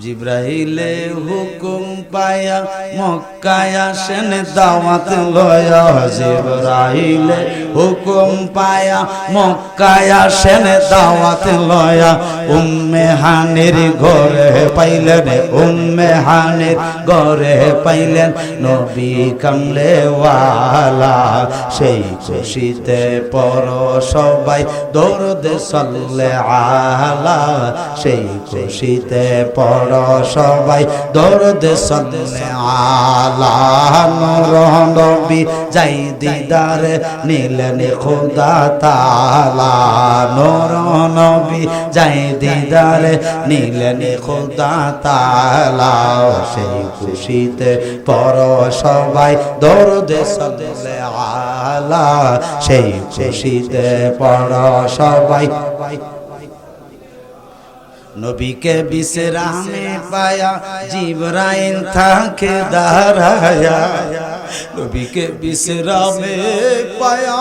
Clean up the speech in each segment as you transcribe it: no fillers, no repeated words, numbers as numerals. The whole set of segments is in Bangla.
জিব্রাইলে হুকুম পায়া মক্কায় আসেন দাওয়াত লয়া জিব্রাইলে হুকুম পায়া মক্কায় আসেন দাওয়াত লয়া উম্মে হানির ঘরে পাইলেন উম্মে হানির ঘরে পাইলেন নবী কামলে ওয়ালা সেই খুশিতে পর সবাই দরুদ সাল্লাল্লাহু আলা সেই খুশিতে পর সবাই দরুদ সাল্লাল্লাহু আলা নূর নবী যাই দিদার নিলেন খোদা তাআলা নূর নবী যাই দিদার নিলেন খোদা তাআলা সেই খুশিতে পর সবাই দরুদ সাল্লাল্লাহু আলা সেই খুশিতে পর সবাই নবীকে বিশ্রামে পায়া জিবরাইল থাকে দাঁড়ায়া নবীকে বিশ্রামে পায়া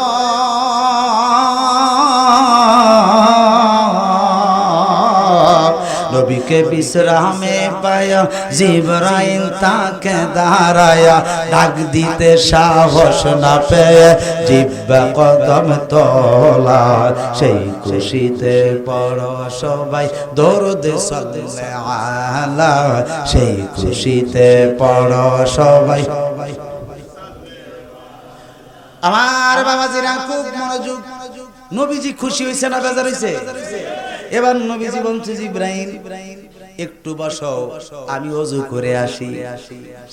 নবীকে বিশ্রামে পায়া জিবরাইল তাকে দাঁড়ায়া ডাক দিতে সাহস না পেয়ে জিব্বা কদম তোলা সেই খুশিতে পড় সবাই দরুদ সাল্লাল্লাহু আলা সেই খুশিতে পড় সবাই আমার বাবাজিরা খুব মনোযোগ নবীজি খুশি হইছে না বেজার হইছে এবার নবীজি বলছে জিবরাইল একটু বসো আমি ওযু করে আসি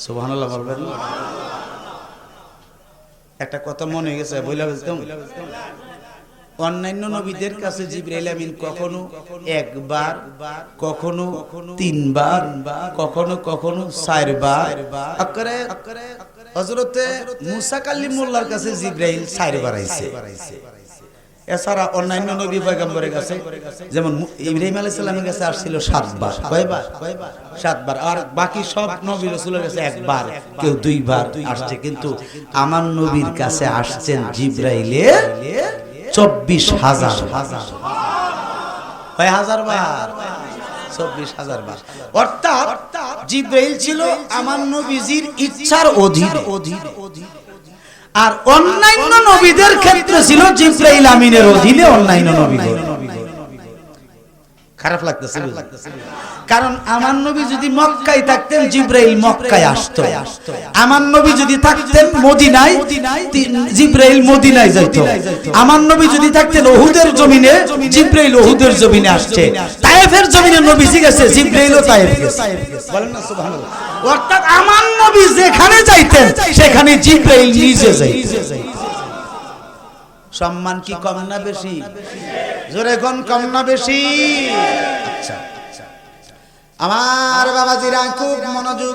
সুবহানাল্লাহ বলবেন একটা কথা মনে হয়ে গেছে বইলা বলতাম অন্যান্য নবীদের কাছে জিবরাইল আমিন কখনো একবার কখনো তিনবার কখনো কখনো চারবার আকরে হযরতে মুসা কালিমুল্লাহর কাছে জিবরাইল চারবার আইছে এছাড়া অন্যান্য নবী পয়গম্বরের কাছে যেমন ইব্রাহিম আলাইহিস সালামের কাছে আসছিল 7 বার কয়বার 7 বার আর বাকি সব নবী রাসূলের কাছে একবার কেউ দুইবার আসছে কিন্তু আমার নবীর কাছে আসছেন জিবরাইলে 24000 কয় হাজার বার 24000 বার অর্থাৎ জিবরাইল ছিল আমার নবীজির ইচ্ছার অধীনে আর অন্যান্য নবীদের ক্ষেত্রে ছিল জিবরাইল আমিনের অধীনে অন্যান্য নবীদের খারাপ লাগতেছে কারণ আমার নবী যদি মক্কায় থাকতেন জিবরাইল মক্কায় আসতো আমার নবী যদি থাকতেন মদিনায় জিবরাইল মদিনায় যাইত আমার নবী যদি থাকতেন উহুদের জমিনে জিবরাইল উহুদের জমিনে আসছে তায়েফের জমিনে নবীজি গেছে জিবরাইলও তায়েফ গেছে বলেন না সুবহানাল্লাহ অর্থাৎ আমার নবী যেখানে যাইতেন সেখানে জিবরাইল নিজে যাইতেন সম্মান কি কম না বেশি জোরে কোন কম না বেশি আচ্ছা আমার বাবাজিরা খুব মনোযোগ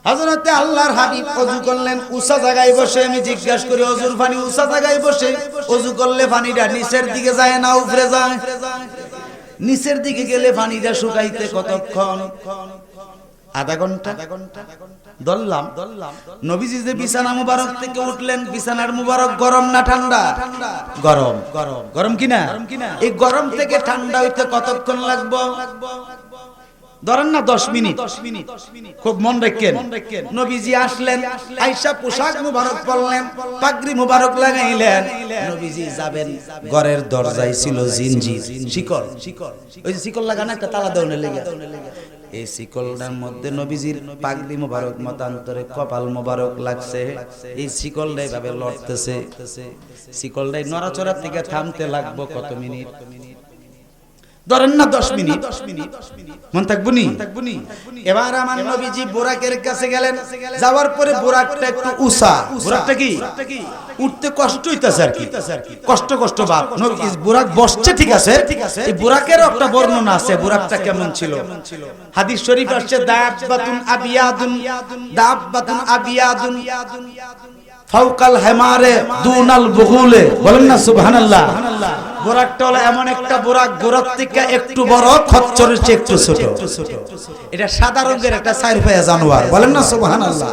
হযরতে আল্লাহর হাবিব ওযু করলেন উঁচা জায়গায় বসে আমি জিজ্ঞাসা করি ওযুর পানি উঁচা জায়গায় বসে ওযু করলে পানিটা নিচের দিকে যায় না উপরে যায় নিচের দিকে গেলে পানিটা শুকাইতে কতক্ষণ আধা ঘন্টা দললাম নবীজি যে বিছানা মুবারক থেকে উঠলেন বিছানার মুবারক গরম না ঠান্ডা গরম গরম কিনা এই গরম থেকে ঠান্ডা হইতে কতক্ষণ লাগবে ধরেন না 10 মিনিট খুব মন রাখেন নবীজি আসলেন আয়েশা পোশাক মুবারক পরলেন পাগড়ি মুবারক লাগাইলেন নবীজি যাবেন ঘরের দরজায় ছিল জিনজির শিকল ওই যে শিকল লাগানো একটা তালা দেওয়ার লেগে এই শিকলটার মধ্যে নবীজির পাগড়ি মুবারক মতান্তরে কপাল মুবারক লাগছে এই শিকলটাই ভাবে লড়তেছে শিকলটাই নড়াচড়া থেকে থামতে লাগবে কত মিনিট ধরেন না 10 মিনিট মন থাকবনি এবার আমার নবীজি বুরাকের কাছে গেলেন যাওয়ার পরে বুরাকটা একটু উঁচা বুরাকটা কি উঠতে কষ্ট হইতাছে আর কি কষ্ট ভাব নবী বুরাক বসছে ঠিক আছে এই বুরাকের একটা বর্ণনা আছে বুরাকটা কেমন ছিল হাদিস শরীফ আসছে দাব্বাতুন আবিয়াদুন ফাওকাল হিমারে দুনাল বুগুলে বলেন না সুবহানাল্লাহ বুরাকটা হলো এমন একটা বুরাক গোরার থেকে একটু বড় খচ্চরের চেয়ে একটু ছোট এটা সাদা রঙের একটা চার পায়া জানোয়ার বলেন না সুবহানাল্লাহ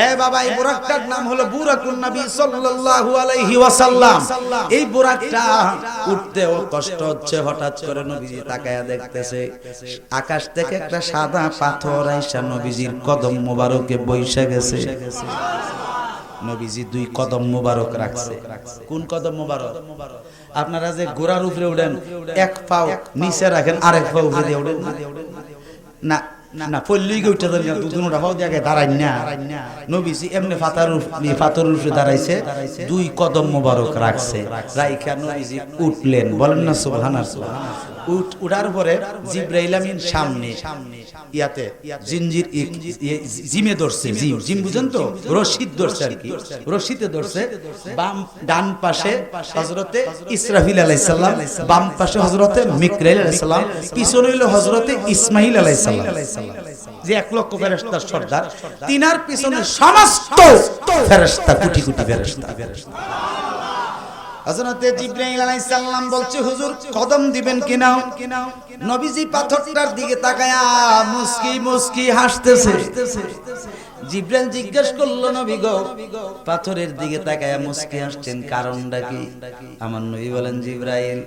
এ বাবা, এই বুরাকটার নাম হলো বুরাকুন নবী সাল্লাল্লাহু আলাইহি ওয়াসাল্লাম। এই বুরাকটা উঠতেও কষ্ট হচ্ছে। হঠাৎ করে নবীজি তাকায়া দেখতেছে আকাশ থেকে একটা সাদা পাথর আইসা নবীজির কদম মোবারকে বইসা গেছে। নবীজি দুই কদম মোবারক রাখছে। কোন কদম মোবারক? আপনারা যে ঘোড়ার উপরে উঠেন, এক পাও নিচে রাখেন, আরেক পাও উপরে দিয়ে উঠেন না? না, পল্লী গইটা দুটা পাও দিয়ে দাঁড়াই না। নবীজি এমনি পাথরের উপরে দাঁড়াইছে, দুই কদম মোবারক রাখছে। রাইখা নবীজি উঠলেন। বলেন না সুবহানাল্লাহ। উঠার পরে জিবরাইল আমিন সামনে ইয়াতে জিনজির জিমে ধরছে। জিম বুঝেন তো? রশিদ ধরছে আর কি, রশিদে ধরছে। বাম ডান পাশে হযরতে ইসরাফিল আলাইহিস সালাম, বাম পাশে হযরতে মিকাইল আলাইহিস সালাম, পিছনে হলো হযরতে ইসমাঈল আলাইহিস সালাম, যে 1 লক্ষ ফেরেশতার সর্দার। তিনার পিছনে সমস্ত ফেরেশতা, কোটি কোটি ফেরেশতা। হযরতে জিবরাইল আলাইহিস সালাম বলছে, হুজুর কদম দিবেন কিনা? নবীজি পাথরটার দিকে তাকায়া মুস্কি মুস্কি হাসতেছে। জিবরাইল জিজ্ঞেস করলো, নবী গো, পাথরের দিকে তাকায়া মুস্কি হাসছেন, কারণটা কি? আমার নবী বলেন, জিবরাইল,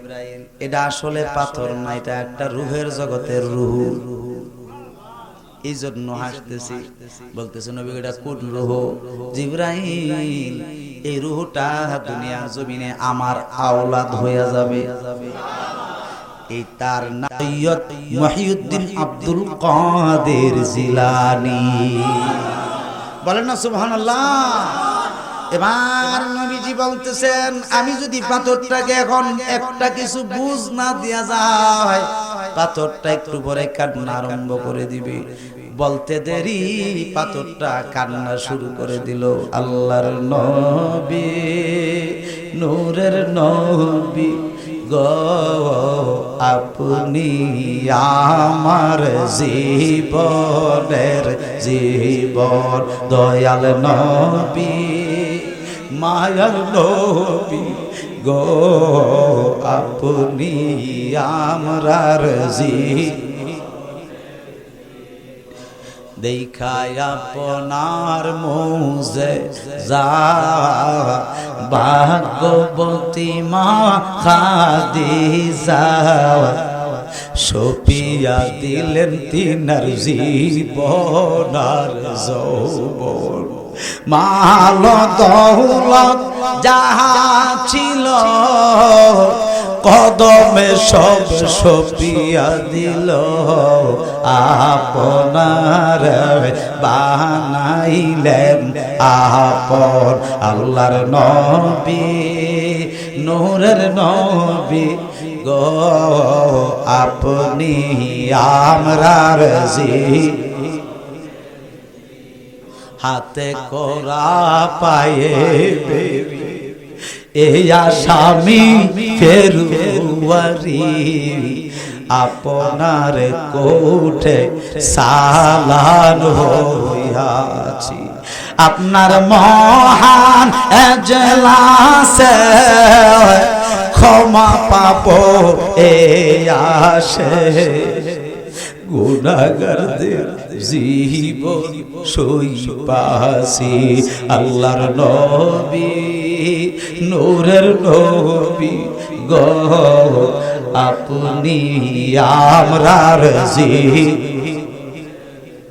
এটা আসলে পাথর না, এটা একটা রূহের জগতের রূহ, এই জন্য হাসতেছি। বলতেছে, নবী এটা কোন রূহ? জিবরাইল, এই রূহটা দুনিয়ার জমিনে আমার আওলাদ হয়ে যাবে। এই তার নাইয়ত মহিউদ্দিন আব্দুল কাদের জিলানী। বলেন না সুবহানাল্লাহ। এবার নবীজি বলতেছেন, আমি যদি পাথরটাকে এখন একটা কিছু বুঝ না দিয়া যায়, পাথরটা একটু পরে কান্না আরম্ভ করে দিবে। বলতে দেরি পাথরটা কান্না শুরু করে দিল। আল্লাহর নবী, নূরের নবী গো, আপনি আমার জীবনের জীবন, দয়াল নবী, মায়ার নবী গো, আপনি আমরার জীবন। দেখায় আপনার মুজে যা ভাগ্যবতী মা খাদিজা, সপিয়া দিলেন তিনার জীবন আর যৌবন। মাল দৌলত যাহা ছিল কদমে সব সপিয়া দিল, আপনার বানাইলেন আপন। আল্লাহর নবী, নূরের নবী গো, আপনি আমরার জীবন। হাতে করা পায়ে বেবি এই আসামি ফেরুয়ারি, আপনার কোঠে সালান হইয়াছি। আপনার মহান এজলাসে ক্ষমা পাবো এ আশে, গুনাহগারদের জীবন সইপাছি। আল্লাহর নবী, নূরের নবী গো, আপনি আমরার জীবন।